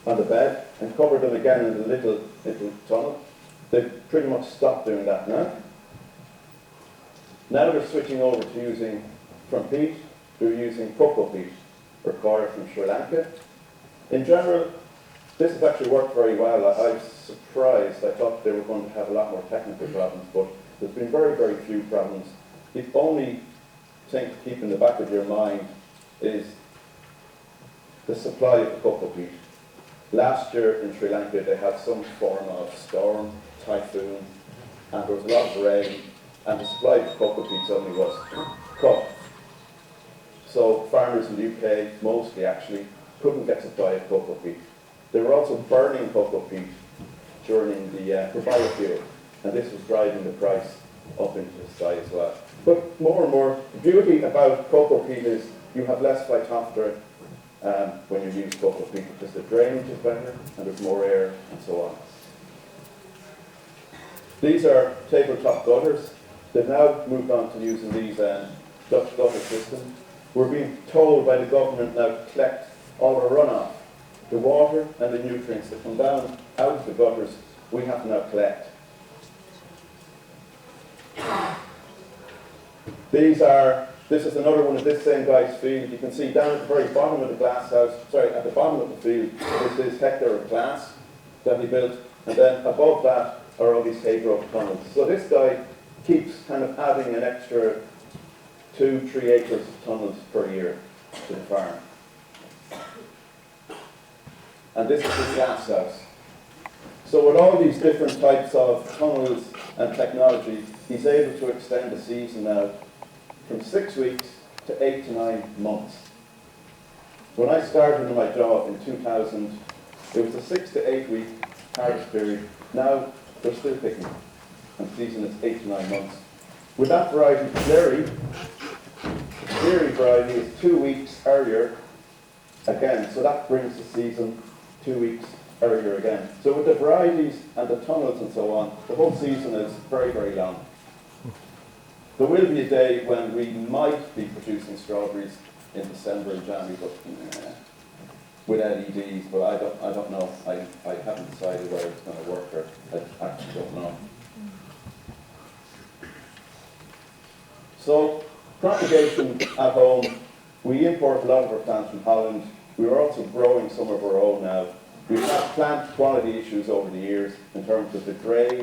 on the bed and cover them again in a little tunnel. They've pretty much stopped doing that now. Now they're switching over to using, from peat, they're using cocoa peat, or coir from Sri Lanka. In general, this has actually worked very well. I was surprised. I thought they were going to have a lot more technical problems, but there's been very, very few problems. The only thing to keep in the back of your mind is the supply of the cocoa peat. Last year in Sri Lanka, they had some form of storm, typhoon, and there was a lot of rain, and the supply of cocoa peat suddenly was cut. So farmers in the UK, mostly actually, couldn't get supply of cocoa peat. They were also burning cocoa peat during for biofuel, and this was driving the price up into the sky as well. But more and more, the beauty about cocoa peat is you have less phytophthora when you use cocoa peat because the drainage is better and there's more air and so on. These are tabletop gutters. They've now moved on to using these Dutch gutter systems. We're being told by the government now to collect all the runoff, the water and the nutrients that come down out of the gutters, we have to now collect. This is another one of this same guy's field. You can see down at the very bottom of the glass house, at the bottom of the field, is this hectare of glass that he built, and then above that are all these hay-growth tunnels. So this guy keeps kind of adding an extra 2-3 acres of tunnels per year to the farm. And this is his glass house. So with all these different types of tunnels and technology, he's able to extend the season now from 6 weeks to 8 to 9 months. When I started in my job in 2000, it was a 6 to 8 week harvest period. Now they're still picking, and the season is 8 to 9 months. With that variety, the dairy variety is 2 weeks earlier again, so that brings the season 2 weeks earlier again. So with the varieties and the tunnels and so on, the whole season is very, very long. There will be a day when we might be producing strawberries in December and January, but with LEDs, but I don't know. I haven't decided whether it's going to work, or I actually don't know. So propagation at home, we import a lot of our plants from Holland. We are also growing some of our own now. We've had plant quality issues over the years in terms of the grade